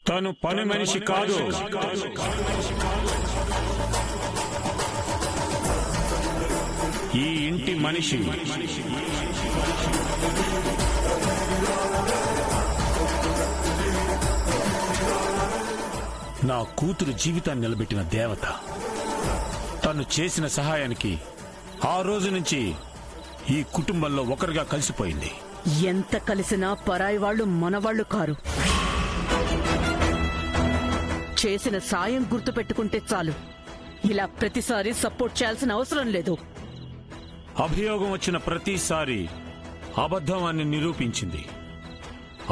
తను పని మనిషి కాదు. ఈ ఇంటి మనిషి. నా కూతురు జీవితాన్ని నిలబెట్టిన దేవత. తను చేసిన సహాయానికి ఆ రోజు నుంచి ఈ కుటుంబంలో ఒకరిగా కలిసిపోయింది. ఎంత కలిసినా పరాయి వాళ్ళు మనవాళ్లు కారు. చేసిన సాయం గుర్తుపెట్టుకుంటే చాలు. ఇలా ప్రతిసారి సపోర్ట్ చేయాల్సిన అవసరం లేదు. అభియోగం వచ్చిన ప్రతిసారి అబద్ధం అని నిరూపించింది.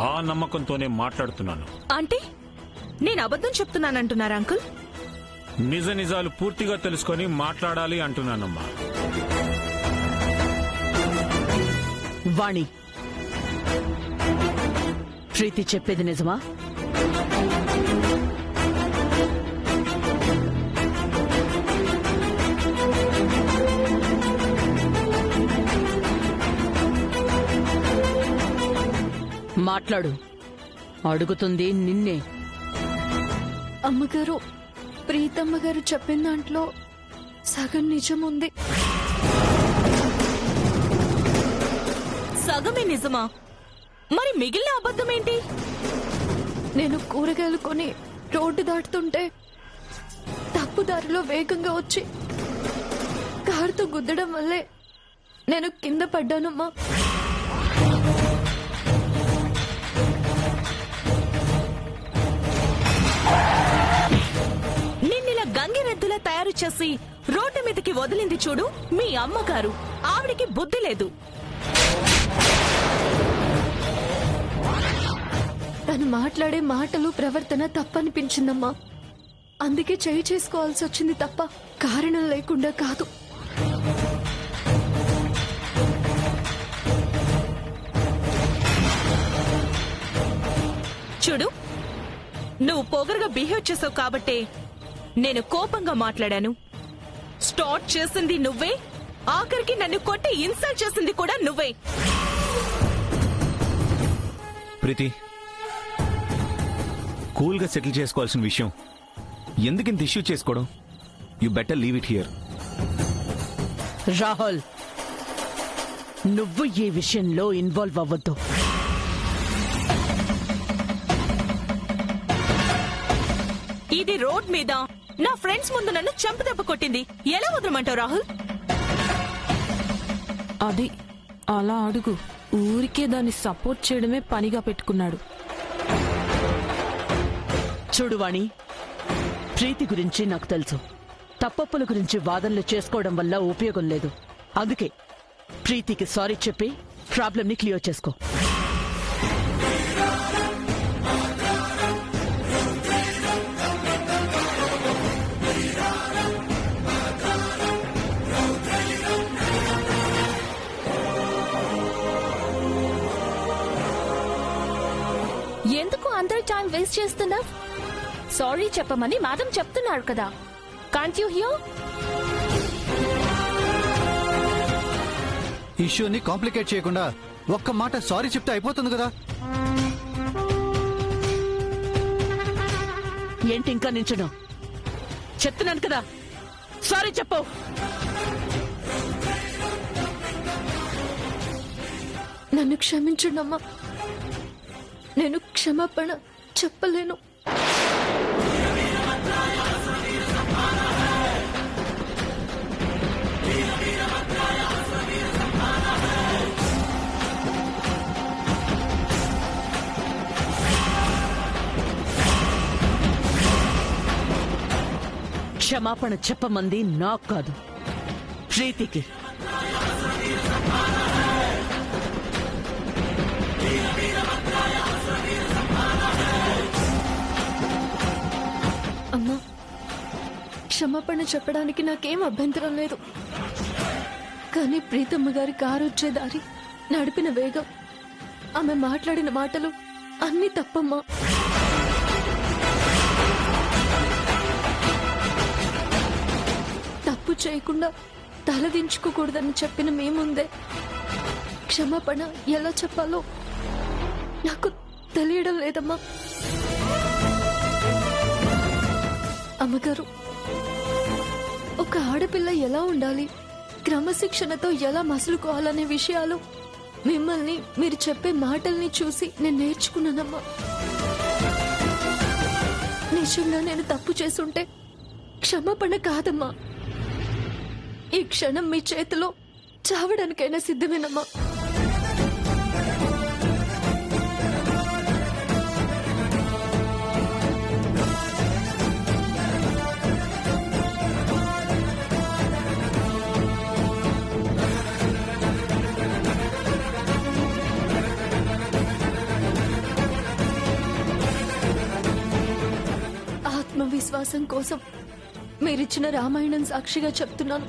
ఆ నమ్మకంతోనే మాట్లాడుతున్నాను. అంటే నేను అబద్ధం చెప్తున్నానంటున్నారా అంకుల్? నిజ నిజాలు పూర్తిగా తెలుసుకొని మాట్లాడాలి అంటున్నానమ్మా. వాణి, ప్రీతి చెప్పేది నిజమా? మాట్లాడు. అడుగుతుంది నిన్నే. అమ్మగారు, ప్రీతమ్మగారు చెప్పిన దాంట్లో సగం నిజం ఉంది. సగమే నిజమా? మరి మిగిలిన అబద్ధమేంటి? నేను కూరగాయలు కొని రోడ్డు దాటుతుంటే తప్పుదారిలో వేగంగా వచ్చి కారుతో గుద్దడం వల్లే నేను కింద పడ్డానమ్మా. నిన్నిలా గంగిరెద్దులా తయారు చేసి రోడ్డు మీదకి వదిలింది చూడు మీ అమ్మగారు. ఆవిడికి బుద్ధి లేదు. తను మాట్లాడే మాటలు ప్రవర్తన తప్పనిపించిందమ్మా. అందుకే చేయి చేసుకోవాల్సి వచ్చింది తప్ప కారణం లేకుండా కాదు. చూడు, నువ్వు పొగరుగా బిహేవ్ చేసావు కాబట్టే నేను కోపంగా మాట్లాడాను. స్టార్ట్ చేసింది నువ్వే, ఆఖరికి నన్ను కొట్టి ఇన్సల్ట్ చేసింది కూడా నువ్వే. ప్రీతి, కూల్ గా సెటిల్ చేసుకోవాల్సిన విషయం ఎందుకింత ఇష్యూ చేసుకోవడం? You better leave it here. Rahul, నువ్వు ఈ విషయంలో ఇన్వాల్వ్ అవ్వద్దు. ఇది రోడ్ మీద నా ఫ్రెండ్స్ ముందు నన్ను చంపదెబ్బ కొట్టింది. ఎలా వదలమంటావు రాహుల్? అది అలా అడుగు. ఊరికే దాన్ని సపోర్ట్ చేయడమే పనిగా పెట్టుకున్నాడు. చూడు వాణి, ప్రీతి గురించి నాకు తెలుసు. తప్పప్పుల గురించి వాదనలు చేసుకోవడం వల్ల ఉపయోగం లేదు. అందుకే ప్రీతికి సారీ చెప్పి ప్రాబ్లం ని క్లియర్ చేసుకో. ఎందుకు అందరూ టైం వేస్ట్ చేస్తున్నా? సారీ చెప్పమని మేడం చెప్తున్నారు కదా. Can't you here? ఇష్యూని కాంప్లికేట్ చేయకుండా ఒక్క మాట సారీ చెప్తే అయిపోతుంది కదా. ఏంటి ఇంకా నించడం? చెప్తున్నాను కదా, సారీ చెప్పు. నన్ను క్షమించండమ్మా. నేను క్షమాపణ చెప్పలేను. క్షమాపణ చెప్పమంది నాకు కాదు, ప్రీతికి. అమ్మా, క్షమాపణ చెప్పడానికి నాకేం అభ్యంతరం లేదు. కానీ ప్రీతమ్మ గారి కారు వచ్చే దారి, నడిపిన వేగం, ఆమె మాట్లాడిన మాటలు అన్నీ తప్పమ్మా. తప్పు చేయకుండా తలదించుకోకూడదని చెప్పిన మీ ముందే క్షమాపణ ఎలా చెప్పాలో నాకు తెలియడం లేదమ్మా. ఆడపిల్ల ఎలా ఉండాలి, క్రమశిక్షణతో ఎలా మసులుకోవాలనే విషయాలు మిమ్మల్ని, మీరు చెప్పే మాటల్ని చూసి నేను నేర్చుకున్నానమ్మా. నిజంగా నేను తప్పు చేసుంటే క్షమాపణ కాదమ్మా. ఈ క్షణం మీ చేతిలో చావడానికైనా సిద్ధమేనమ్మా. ఆత్మవిశ్వాసం కోసం మీరిచ్చిన రామాయణం సాక్షిగా చెప్తున్నాను,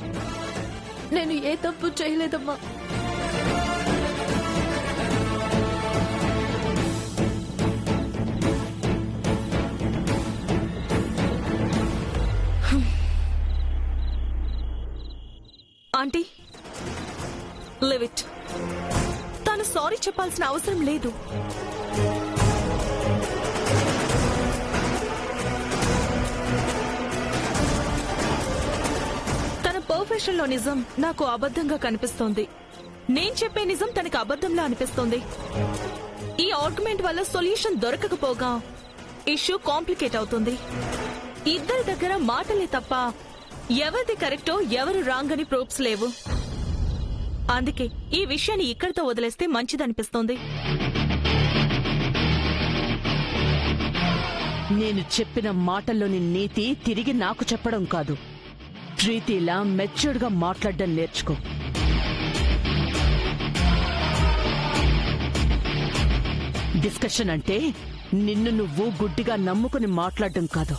నేను ఏ తప్పు చేయలేదమ్మా. Aunty, leave it. తను సారీ చెప్పాల్సిన అవసరం లేదు. తన పర్ఫెక్షన్ లో నిజం నాకు అబద్ధంగా కనిపిస్తోంది. నేను చెప్పే నిజం తనకి అబద్ధంలా అనిపిస్తోంది. ఈ ఆర్గ్యుమెంట్ వల్ల సొల్యూషన్ దొరకకపోగా ఇష్యూ కాంప్లికేట్ అవుతుంది. ఇద్దరి దగ్గర మాటలే తప్ప ఎవరిది కరెక్టో ఎవరు రాంగ్ అని ప్రూఫ్స్ లేవు. అందుకే ఈ విషయాన్ని ఇక్కడితో వదిలేస్తే మంచిదనిపిస్తోంది. నేను చెప్పిన మాటల్లోని నీతి తిరిగి నాకు చెప్పడం కాదు, ప్రీతిలా మెచ్యూర్డ్ గా మాట్లాడడం నేర్చుకో. డిస్కషన్ అంటే నిన్ను నువ్వు గుడ్డిగా నమ్ముకుని మాట్లాడడం కాదు,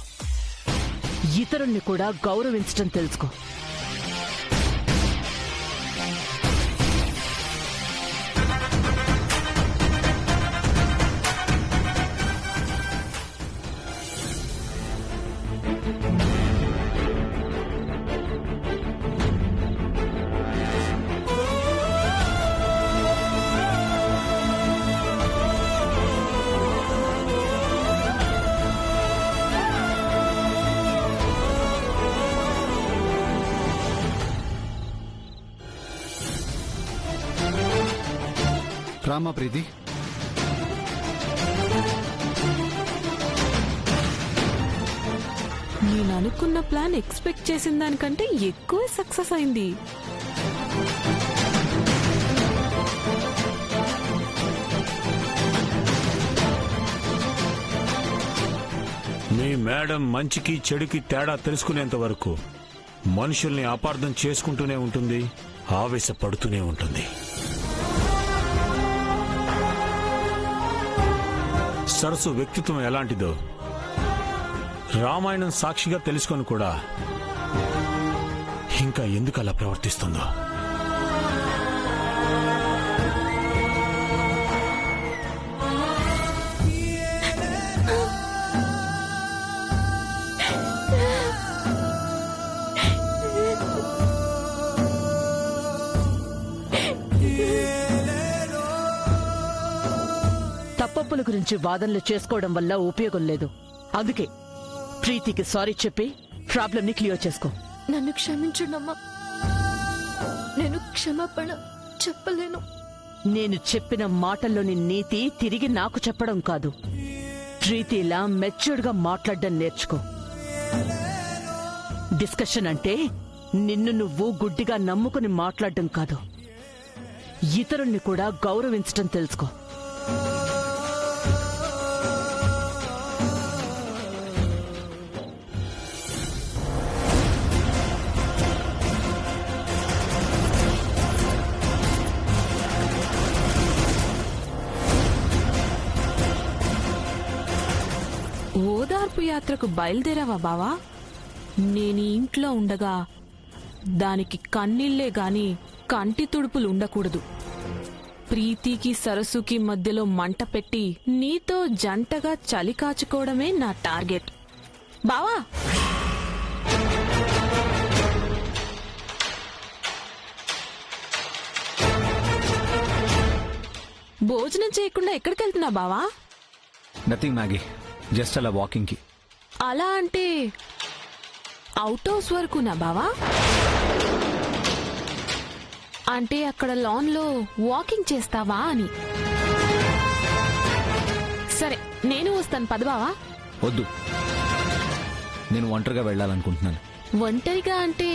ఇతరుల్ని కూడా గౌరవించడం తెలుసుకో. రామా ప్రీతి, నేను అనుకున్న ప్లాన్ ఎక్స్పెక్ట్ చేసిన దానికంటే ఎక్కువ సక్సెస్ అయింది. మీ మేడం మంచికి చెడుకి తేడా తెలుసుకునేంత వరకు మనుషుల్ని అపార్థం చేసుకుంటూనే ఉంటుంది, ఆవేశపడుతూనే ఉంటుంది. సరస్సు వ్యక్తిత్వం ఎలాంటిదో రామాయణం సాక్షిగా తెలుసుకొని కూడా ఇంకా ఎందుకు అలా ప్రవర్తిస్తుందో. తప్పప్పుల గురించి వాదనలు చేసుకోవడం వల్ల ఉపయోగం లేదు. అందుకే ప్రీతికి సారీ చెప్పి ప్రాబ్లం ని క్లియర్ చేసుకో. నన్ను క్షమించండమ్మా, నేను క్షమాపణ చెప్పలేను. నేను చెప్పిన మాటల్లోని నీతి తిరిగి నాకు చెప్పడం కాదు, ప్రీతిలా మెచ్యూర్డ్ గా మాట్లాడడం నేర్చుకో. డిస్కషన్ అంటే నిన్ను నువ్వు గుడ్డిగా నమ్ముకుని మాట్లాడడం కాదు, ఇతరుల్ని కూడా గౌరవించడం తెలుసుకో. ఓదార్పు యాత్రకు బయలుదేరావా బావా? నేను ఇంట్లో ఉండగా దానికి కన్నీళ్లే గాని కంటి తుడుపులు ఉండకూడదు. ప్రీతికి సరస్సుకి మధ్యలో మంట పెట్టి నీతో జంటగా చలి కాచుకోవడమే నా టార్గెట్ బావా. భోజనం చేయకుండా ఎక్కడికి వెళ్తున్నా బావా? నథింగ్ మ్యాగీ, జస్ట్ అలా వాకింగ్ కి. అలా అంటే అవుట్ హౌస్ వరకు నా బావా? అంటే అక్కడ లాన్ లో వాకింగ్ చేస్తావా అని. సరే నేను వస్తాను, పద బావా. వద్దు, నేను ఒంటరిగా వెళ్ళాలనుకుంటున్నాను. ఒంటరిగా అంటే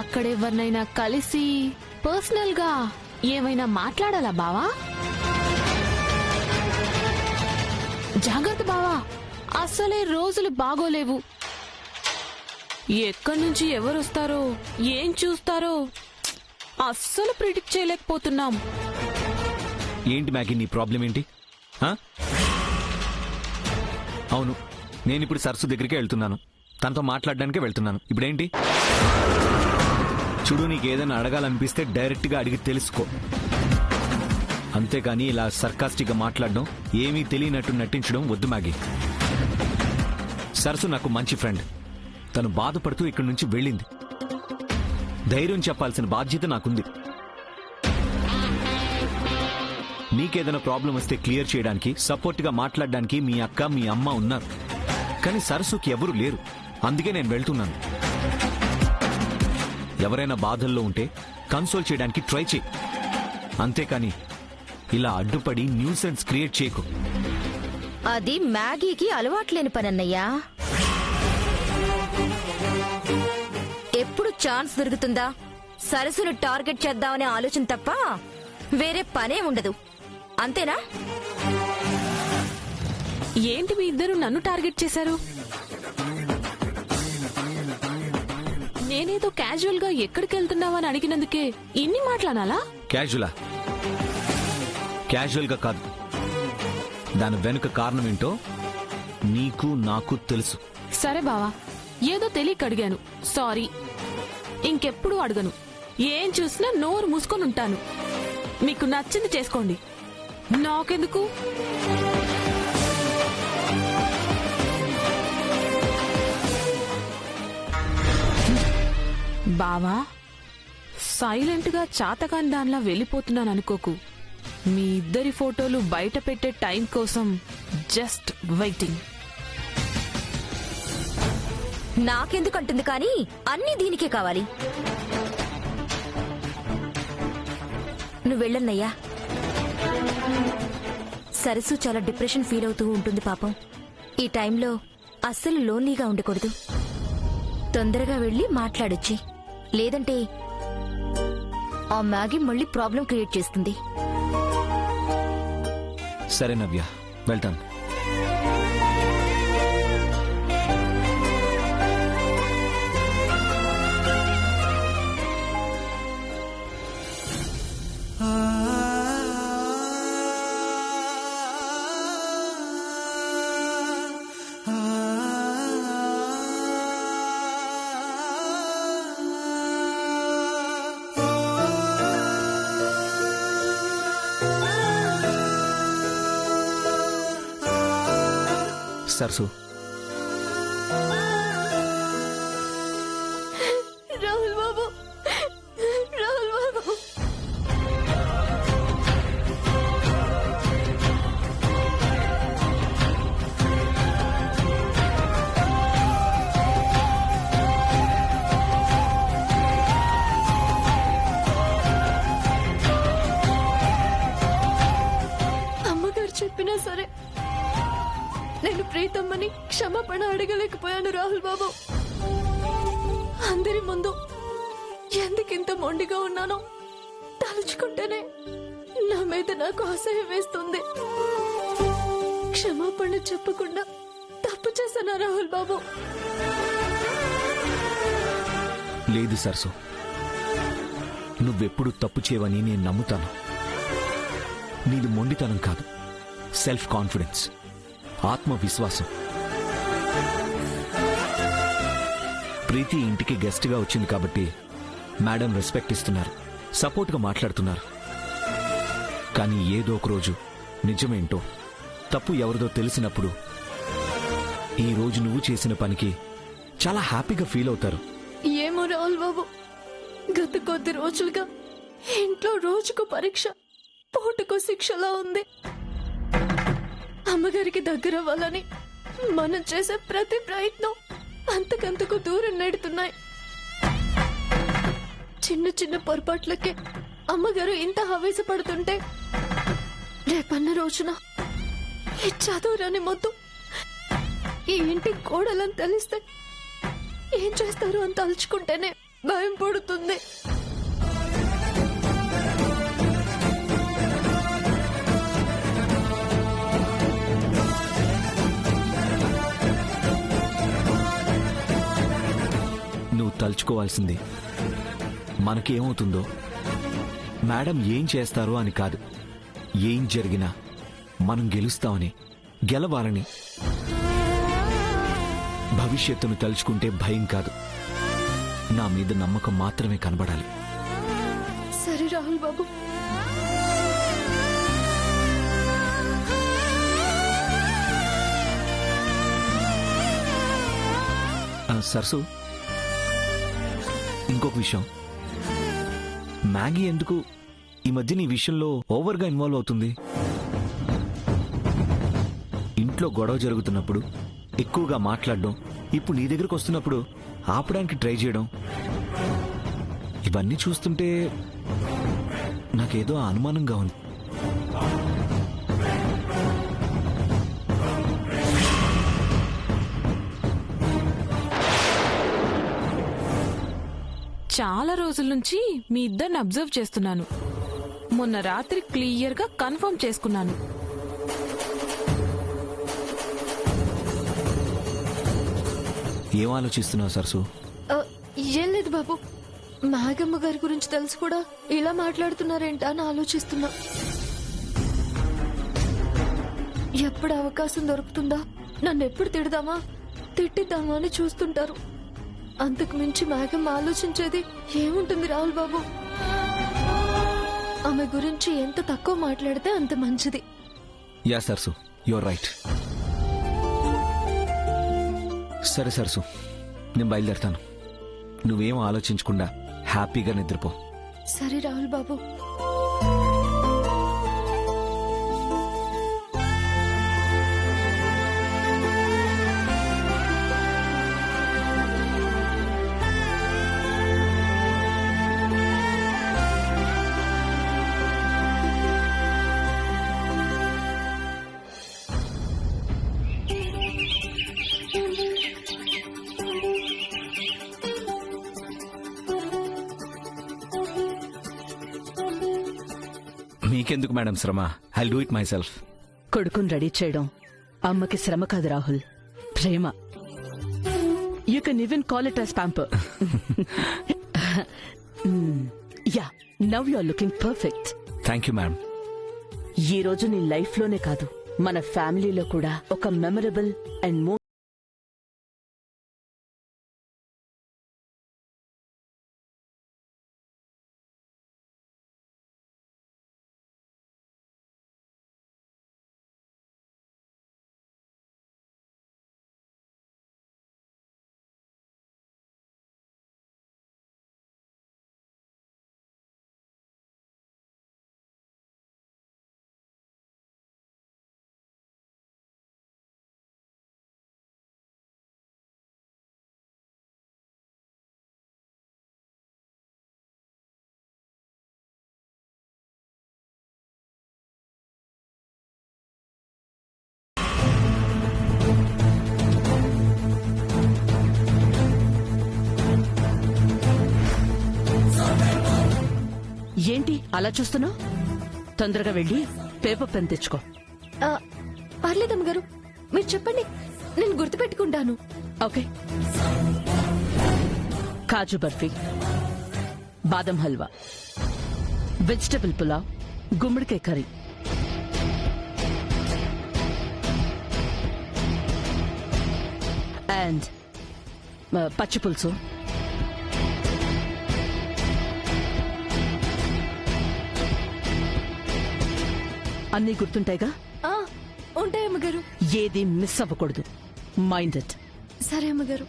అక్కడెవరినైనా కలిసి పర్సనల్ గా ఏమైనా మాట్లాడాలా బావా? జాగ్రత్త బావా, అసలే రోజులు బాగోలేవు. ఎక్కడి నుంచి ఎవరొస్తారో ఏం చూస్తారో అస్సలు ప్రిడిక్ట్ చేయలేకపోతున్నాం. ఏంటి మ్యాగీ, నీ ప్రాబ్లం ఏంటి? ఆ? అవును, నేనిప్పుడు సరస్సు దగ్గరికి వెళ్తున్నాను, తనతో మాట్లాడడానికే వెళ్తున్నాను. ఇప్పుడేంటి? చూడు, నీకు ఏదైనా అడగాలనిపిస్తే డైరెక్ట్ గా అడిగి తెలుసుకో, అంతేకాని ఇలా సర్కాస్టిక్ గా మాట్లాడడం, ఏమీ తెలియనట్టు నటించడం వద్దు మ్యాగీ. సరస్సు నాకు మంచి ఫ్రెండ్. తను బాధపడుతూ ఇక్కడి నుంచి వెళ్ళింది. ధైర్యం చెప్పాల్సిన బాధ్యత నాకుంది. నీకేదైనా ప్రాబ్లం వస్తే క్లియర్ చేయడానికి, సపోర్ట్ గా మాట్లాడడానికి మీ అక్క, మీ అమ్మ ఉన్నారు. కానీ సరస్సుకి ఎవరు లేరు. అందుకే నేను వెళ్తున్నాను. ఎవరైనా బాధల్లో ఉంటే కన్సోల్ చేయడానికి ట్రై చేయి, అంతేకాని ఇలా అడ్డుపడి న్యూసెన్స్ క్రియేట్ చేయకు. అది మ్యాగీకి అలవాట్లేని పనన్నయ్యా. ఎప్పుడు ఛాన్స్ దొరుకుతుందా సరస్సును టార్గెట్ చేద్దామనే ఆలోచన తప్ప వేరే పనే ఉండదు, అంతేనా? ఏంటి మీ ఇద్దరు నన్ను టార్గెట్ చేశారు? నేనేదో క్యాజువల్ గా ఎక్కడికి వెళ్తున్నావని అడిగినందుకే ఇన్ని మాట్లాడాలా? క్యాజువలా? క్యాజువల్ గా కాదు, దాని వెనుక కారణం ఏంటో నీకు నాకు తెలుసు. సరే బావా, ఏదో తెలియక అడిగాను, సారీ. ఇంకెప్పుడు అడగను. ఏం చూసినా నోరు మూసుకొని ఉంటాను. మీకు నచ్చింది చేసుకోండి, నాకెందుకు? బావా, సైలెంట్ గా చాతకాని దానిలా వెళ్ళిపోతున్నాను అనుకోకు. మీ ఇద్దరి ఫోటోలు బయట పెట్టే టైం కోసం జస్ట్ వెయిటింగ్. నాకెందుకంటుంది కానీ అన్నీ దీనికే కావాలి. నువ్వు వెళ్ళన్నయ్యా. సరస్సు చాలా డిప్రెషన్ ఫీల్ అవుతూ ఉంటుంది పాపం. ఈ టైంలో అస్సలు లోన్లీగా ఉండకూడదు. తొందరగా వెళ్ళి మాట్లాడొచ్చి, లేదంటే ఆ మ్యాగీ మళ్ళీ ప్రాబ్లం క్రియేట్ చేస్తుంది. సరే నవ్య, వెళ్తాను. సరసు, రాహుల్ బాబు, రాహుల్ బాబు. అమ్మగారు చెప్పినా సరే నేను ప్రీతమ్మని క్షమాపణ అడగలేకపోయాను రాహుల్ బాబు. అందరి ముందు ఎందుకింత మొండిగా ఉన్నానో తలుచుకుంటేనే నా మీద నాకు అసహ్యం వేస్తుంది. క్షమాపణ చెప్పకుండా తప్పు చేశానా రాహుల్ బాబు? లేదు సరసు, నువ్వెప్పుడు తప్పు చేయవని నేను నమ్ముతాను. నీది మొండితనం కాదు, సెల్ఫ్ కాన్ఫిడెన్స్, ఆత్మవిశ్వాసం. ప్రీతి ఇంటికి గెస్ట్ గా వచ్చింది కాబట్టి మేడం రెస్పెక్ట్ ఇస్తున్నారు, సపోర్ట్ గా మాట్లాడుతున్నారు. కానీ ఏదో ఒక రోజు నిజమేంటో, తప్పు ఎవరిదో తెలిసినప్పుడు ఈ రోజు నువ్వు చేసిన పనికి చాలా హ్యాపీగా ఫీల్ అవుతారు. ఏమో రాహుల్ బాబు, గత కొద్ది రోజులుగా ఇంట్లో రోజుకు పరీక్ష, పూటకు శిక్షలా ఉంది. అమ్మగారికి దగ్గరవ్వాలని మనం చేసే ప్రతి ప్రయత్నం అంతకంతకు దూరం నెడుతున్నాయి. చిన్న చిన్న పొరపాట్లకే అమ్మగారు ఇంత ఆవేశపడుతుంటే రేపన్న రోజున ఈ చదువురాని మొద్దు ఈ ఇంటి కోడలని తెలిస్తే ఏం చేస్తారు అని తలుచుకుంటేనే భయం పడుతుంది. నువ్వు తలుచుకోవాల్సింది మనకేమవుతుందో, మేడం ఏం చేస్తారో అని కాదు. ఏం జరిగినా మనం గెలుస్తామని, గెలవాలని. భవిష్యత్తును తలుచుకుంటే భయం కాదు, నా మీద నమ్మకం మాత్రమే కనబడాలి. సరే రాహుల్ బాబు. సరసు, ఇంకొక విషయం, మ్యాగీ ఎందుకు ఈ మధ్య నీ విషయంలో ఓవర్గా ఇన్వాల్వ్ అవుతుంది? ఇంట్లో గొడవ జరుగుతున్నప్పుడు ఎక్కువగా మాట్లాడడం, ఇప్పుడు నీ దగ్గరకు వస్తున్నప్పుడు ఆపడానికి ట్రై చేయడం, ఇవన్నీ చూస్తుంటే నాకేదో అనుమానంగా ఉంది. చాలా రోజుల నుంచి మీ ఇద్దరిని అబ్జర్వ్ చేస్తున్నాను. మొన్న రాత్రి క్లియర్ గా కన్ఫర్మ్ చేసుకున్నాను. ఏం ఆలోచిస్తున్నావు సరసు? ఏం లేదు బాబు, నాగమ్మ గారి గురించి తెలిసి కూడా ఇలా మాట్లాడుతున్నారేంటా అని ఆలోచిస్తున్నా. ఎప్పుడు అవకాశం దొరుకుతుందా, నన్ను ఎప్పుడు తిడదామా తిట్టిద్దామా అని చూస్తుంటారు. అంతకు మించి మేఘమ్మ ఆలోచించేది ఏముంటుంది రాహుల్ బాబు? ఆమె గురించి ఎంత తక్కువ మాట్లాడితే అంత మంచిది. Yeah Sarasu, your right. సరే సరసు, నేను బయలుదేరుతాను. నువ్వేం ఆలోచించకుండా హ్యాపీగా నిద్రపో. సరే రాహుల్ బాబు. మీకెందుకు మేడం శ్రమ? I'll do it myself. కొడుకుని రెడీ చేయడం అమ్మకి శ్రమ కాదు రాహుల్, ప్రేమ. You can even call it as pamper. Yeah, now you are looking perfect. Thank you madam. ఈ రోజు నీ లైఫ్ లోనే కాదు, మన ఫ్యామిలీలో కూడా ఒక మెమరబుల్ అండ్ ఏంటి అలా చూస్తున్నావు? తొందరగా వెళ్ళి పేపర్ పెన్ తెచ్చుకో. పర్లేదమ్మ గారు, మీరు చెప్పండి, నేను గుర్తుపెట్టుకుంటాను. ఓకే. కాజు బర్ఫీ, బాదం హల్వా, వెజిటబుల్ పులావ్, గుమ్మడికాయ కర్రీ, అండ్ పచ్చి పులుసు, అన్నీ గుర్తుంటాయిగా? ఉంటాయి అమ్మగారు. ఏది మిస్ అవ్వకూడదు. Mind it. సరే అమ్మగారు.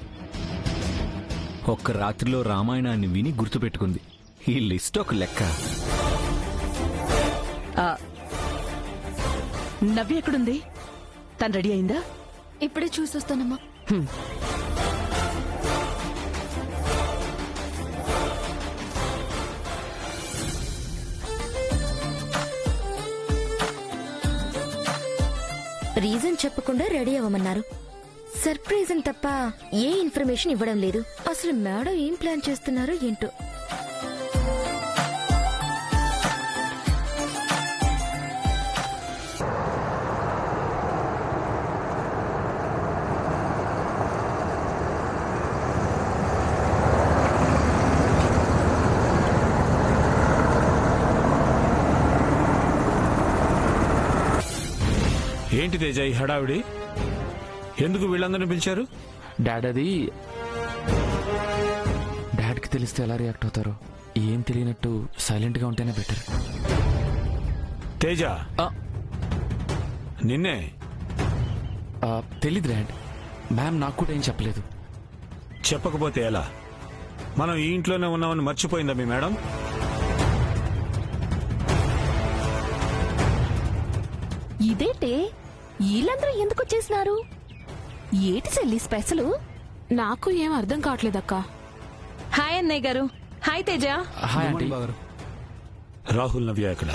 ఒక్క రాత్రిలో రామాయణాన్ని విని గుర్తుపెట్టుకుంది. ఈ లిస్ట్ ఒక లెక్క. నవ్య ఎక్కడుంది? తను రెడీ అయిందా? ఇప్పుడే చూసొస్తానమ్మా. రీజన్ చెప్పకుండా రెడీ అవ్వమన్నారు. సర్ప్రైజ్ అని తప్ప ఏ ఇన్ఫర్మేషన్ ఇవ్వడం లేదు. అసలు మేడం ఏం ప్లాన్ చేస్తున్నారో ఏంటో. ఏంటి తేజ ఈ హడావిడి? ఎందుకు వీళ్ళందరినీ పిలిచారు? డాడ్, అది డాడ్కి తెలిస్తే ఎలా రియాక్ట్ అవుతారో ఏం తెలియనట్టు సైలెంట్గా ఉంటేనే బెటర్. తేజ, నిన్నే. తెలీదు డాడ్, మ్యామ్ నాకు కూడా ఏం చెప్పలేదు. చెప్పకపోతే ఎలా? మనం ఈ ఇంట్లోనే ఉన్నామని మర్చిపోయిందా మీ మేడం? ఇదేంటే వీళ్ళందరూ ఎందుకు వచ్చేసినారు? ఏటి చెల్లి స్పెషల్? నాకు ఏం అర్థం కావట్లేదక్క. హాయ్ అన్నయ్య గారు. Hi Teja. Hi aunty. Rahul Navya ఎక్కడ?